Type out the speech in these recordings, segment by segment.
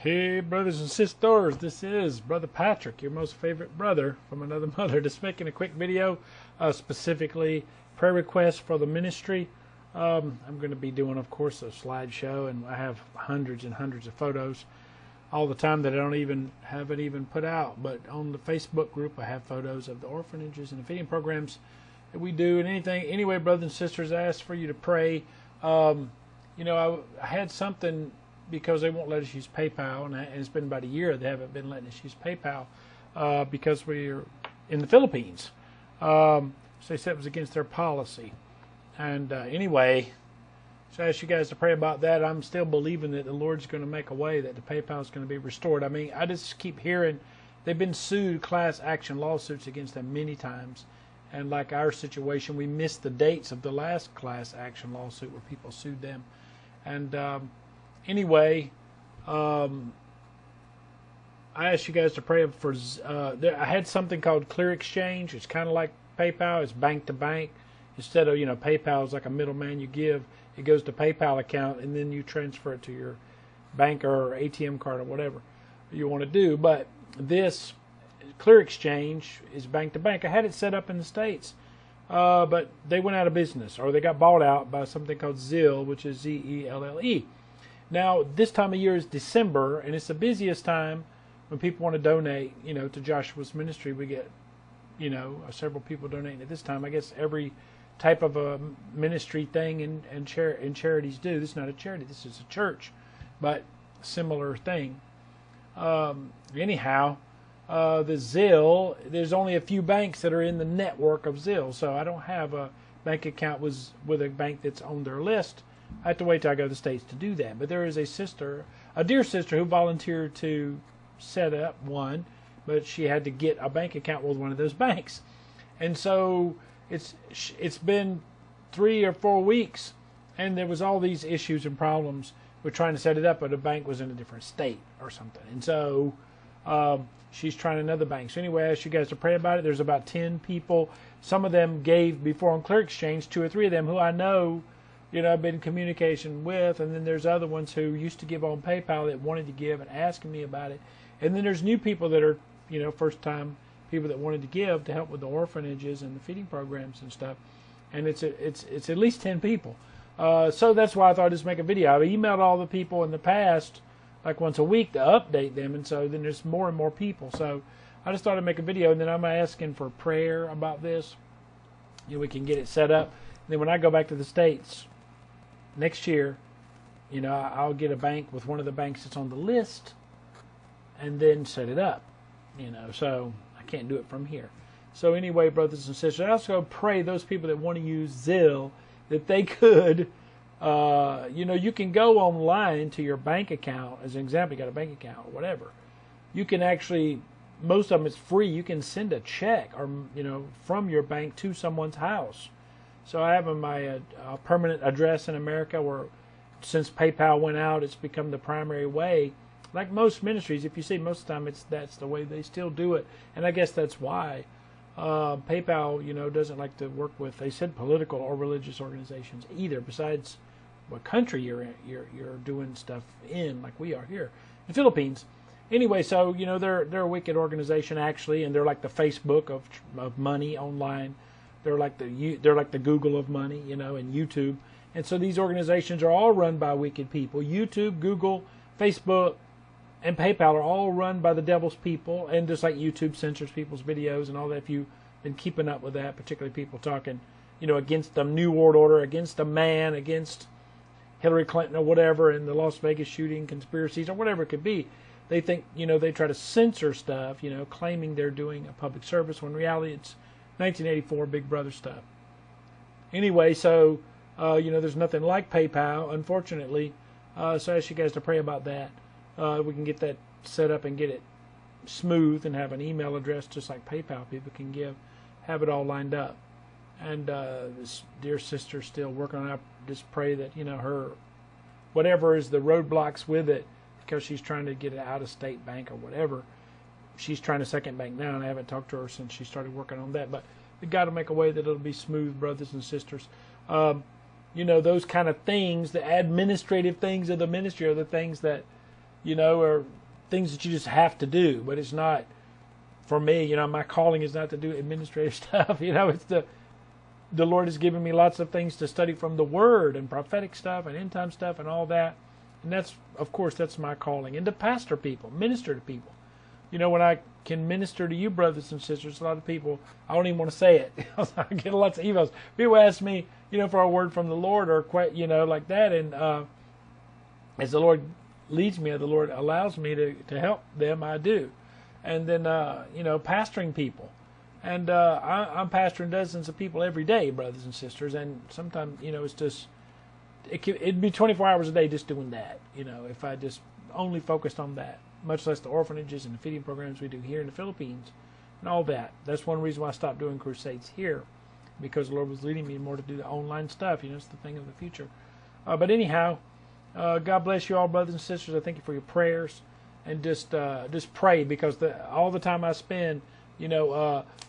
Hey, brothers and sisters, this is Brother Patrick, your most favorite brother from another mother, just making a quick video, specifically prayer requests for the ministry. I'm going to be doing, of course, a slideshow, and I have hundreds and hundreds of photos all the time that I haven't even put out. But on the Facebook group, I have photos of the orphanages and the feeding programs that we do, and anything. Anyway, brothers and sisters, I ask for you to pray. I had something, because they won't let us use PayPal, and it's been about a year they haven't been letting us use PayPal because we're in the Philippines. So they said it was against their policy. And anyway, so I ask you guys to pray about that. I'm still believing that the Lord's going to make a way, that the PayPal is going to be restored. I mean, I just keep hearing they've been sued, class action lawsuits against them many times. And like our situation, we missed the dates of the last class action lawsuit where people sued them. And anyway, I asked you guys to pray for. I had something called Clear Exchange. It's kind of like PayPal. It's bank to bank. Instead of PayPal is like a middleman. You give, it goes to PayPal account, and then you transfer it to your bank or ATM card or whatever you want to do. But this Clear Exchange is bank to bank. I had it set up in the States, but they went out of business, or they got bought out by something called Zelle, which is Zelle. Now, this time of year is December, and it's the busiest time when people want to donate, to Joshua's ministry. We get, several people donating at this time. I guess every type of a ministry thing and charities do. This is not a charity. This is a church, but similar thing. Anyhow, the Zelle, there's only a few banks that are in the network of Zelle, so I don't have a bank account with a bank that's on their list. I have to wait till I go to the States to do that. But there is a dear sister who volunteered to set up one, but she had to get a bank account with one of those banks. And so it's been 3 or 4 weeks, and there was all these issues and problems with trying to set it up, but the bank was in a different state or something. And so she's trying another bank. So anyway, I asked you guys to pray about it. There's about 10 people. Some of them gave before on Clear Exchange, 2 or 3 of them who I know, I've been in communication with, and then there's other ones who used to give on PayPal that wanted to give and asking me about it. And then there's new people that are, first-time people that wanted to give to help with the orphanages and the feeding programs and stuff. And it's at least 10 people. So that's why I thought I'd just make a video. I've emailed all the people in the past, like once a week, to update them, and so then there's more and more people. So I just thought I'd make a video, and then I'm asking for prayer about this. We can get it set up. And then when I go back to the States next year, I'll get a bank with one of the banks that's on the list and then set it up, so I can't do it from here. So anyway, brothers and sisters, I also pray those people that want to use Zelle, that they could, you can go online to your bank account. As an example, you got a bank account or whatever. You can actually, most of them is free. You can send a check or, from your bank to someone's house. So I have my permanent address in America, where since PayPal went out, it's become the primary way. Like most ministries, if you see, most of the time that's the way they still do it. And I guess that's why PayPal, doesn't like to work with, they said, political or religious organizations either, besides what country you're doing stuff in, like we are here in the Philippines. Anyway, so they're a wicked organization actually, and they're like the Facebook of money online. They're like the Google of money, and YouTube. And so these organizations are all run by wicked people. YouTube, Google, Facebook, and PayPal are all run by the devil's people. And just like YouTube censors people's videos and all that, if you've been keeping up with that, particularly people talking, against the New World Order, against a man, against Hillary Clinton or whatever, and the Las Vegas shooting conspiracies or whatever it could be, they think, they try to censor stuff, claiming they're doing a public service, when in reality it's 1984 Big Brother stuff. Anyway, so there's nothing like PayPal, unfortunately. So I ask you guys to pray about that. We can get that set up and get it smooth and have an email address just like PayPal. People can give, have it all lined up. And this dear sister's still working on it. I just pray that her, whatever is the roadblocks with it, because she's trying to get an out-of-state bank or whatever. She's trying a second bank now, and I haven't talked to her since she started working on that. But we got to make a way that it'll be smooth, brothers and sisters. Those kind of things, the administrative things of the ministry, are the things that or things that you just have to do. But it's not, for me, my calling is not to do administrative stuff. It's the Lord has given me lots of things to study from the Word and prophetic stuff and end time stuff and all that. And that's, of course, that's my calling. And to pastor people, minister to people. When I can minister to you, brothers and sisters, a lot of people, I don't even want to say it. I get lots of emails. People ask me, for a word from the Lord or, like that. And as the Lord leads me, the Lord allows me to help them, I do. And then, pastoring people. And I'm pastoring dozens of people every day, brothers and sisters. And sometimes, it's just, it'd be 24 hours a day just doing that, if I just only focused on that. Much less the orphanages and the feeding programs we do here in the Philippines and all that. That's one reason why I stopped doing crusades here, because the Lord was leading me more to do the online stuff. It's the thing of the future. But anyhow, God bless you all, brothers and sisters. I thank you for your prayers, and just pray, because all the time I spend, doing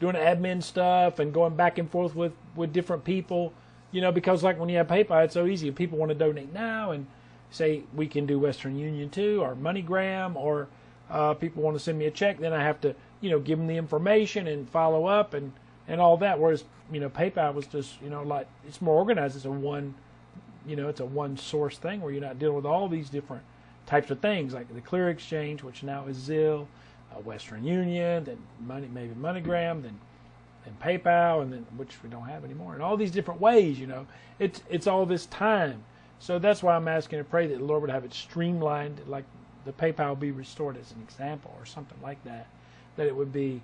admin stuff and going back and forth with different people, because like when you have PayPal, it's so easy. People want to donate now and say we can do Western Union too, or MoneyGram, or people want to send me a check. Then I have to, give them the information and follow up and all that. Whereas, PayPal was just, like, it's more organized. It's a one source thing where you're not dealing with all these different types of things, like the Clear Exchange, which now is Zelle, Western Union, then maybe MoneyGram, then PayPal, and then, which we don't have anymore, and all these different ways. It's all this time. So that's why I'm asking to pray that the Lord would have it streamlined, like the PayPal be restored as an example, or something like that. That it would be,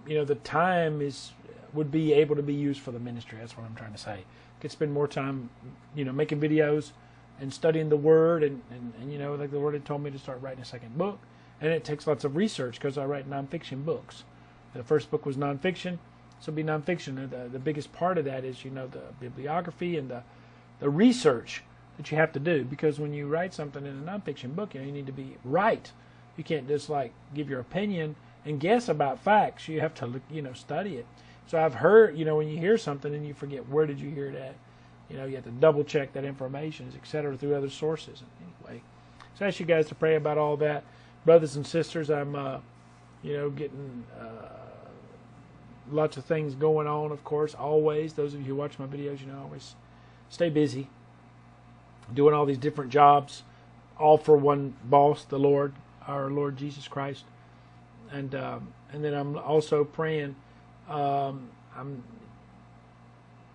the time would be able to be used for the ministry. That's what I'm trying to say. Could spend more time, making videos and studying the Word, and like the Lord had told me to start writing a second book. And it takes lots of research, because I write nonfiction books. The first book was nonfiction, so it'll be nonfiction. The biggest part of that is, the bibliography and the research that you have to do, because when you write something in a nonfiction book, you need to be right. You can't just like give your opinion and guess about facts. You have to look, study it. So I've heard, when you hear something and you forget where did you hear it at, you have to double check that information, etc., through other sources. Anyway, so I ask you guys to pray about all that, brothers and sisters. I'm, getting lots of things going on, of course, always. Those of you who watch my videos, always stay busy, doing all these different jobs, all for one boss, the Lord, our Lord Jesus Christ. And then I'm also praying.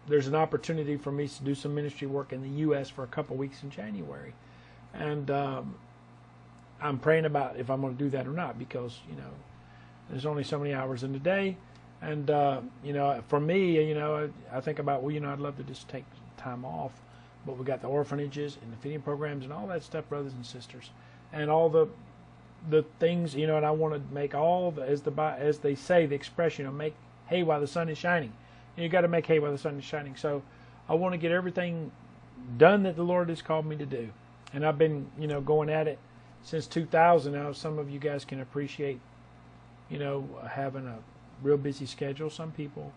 There's an opportunity for me to do some ministry work in the U.S. for a couple weeks in January, and I'm praying about if I'm going to do that or not, because there's only so many hours in the day, and for me, I think about, I'd love to just take time off, but we got the orphanages and the feeding programs and all that stuff, brothers and sisters, and all the things, and I want to make all as they say, the expression, make hay while the sun is shining. You got to make hay while the sun is shining. So I want to get everything done that the Lord has called me to do, and I've been going at it since 2000. Now some of you guys can appreciate having a real busy schedule. Some people,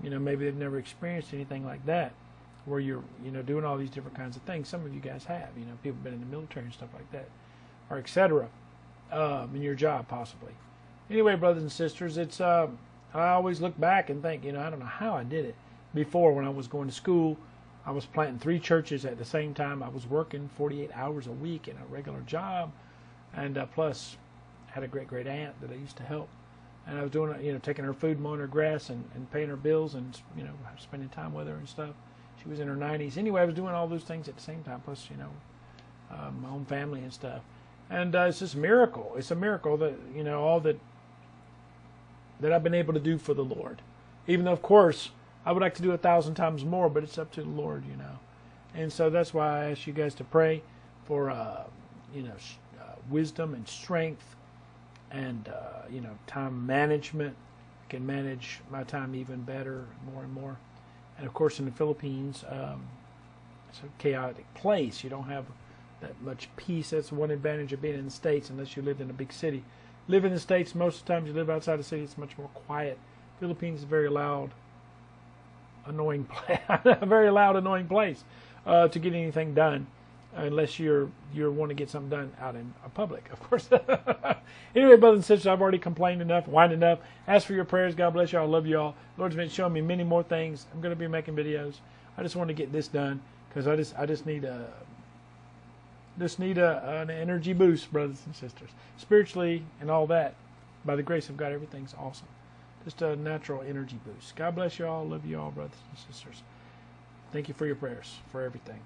maybe they've never experienced anything like that, where you're, doing all these different kinds of things. Some of you guys have, people have been in the military and stuff like that, or etc. In your job, possibly. Anyway, brothers and sisters, it's, I always look back and think, I don't know how I did it. Before, when I was going to school, I was planting 3 churches at the same time. I was working 48 hours a week in a regular job, and plus had a great aunt that I used to help, and I was doing, taking her food, mowing her grass, and paying her bills, and spending time with her and stuff. She was in her 90s. Anyway, I was doing all those things at the same time, plus my own family and stuff. And it's just a miracle. It's a miracle that all that I've been able to do for the Lord. Even though, of course, I would like to do 1,000 times more, but it's up to the Lord, And so that's why I ask you guys to pray for wisdom and strength, and time management. I can manage my time even better, more and more. And of course, in the Philippines, it's a chaotic place. You don't have that much peace. That's one advantage of being in the States, unless you live in a big city. Live in the States, most of the time you live outside the city, it's much more quiet. Philippines is a very loud, annoying place. A very loud, annoying place to get anything done. unless you want to get something done out in public, of course. Anyway, brothers and sisters, I've already complained enough, whined enough. Ask for your prayers. God bless you all. I love you all. Lord's been showing me many more things. I'm going to be making videos. I just want to get this done because I just need an energy boost, brothers and sisters, spiritually and all that. By the grace of God, everything's awesome. Just a natural energy boost. God bless you all. Love you all, brothers and sisters. Thank you for your prayers for everything.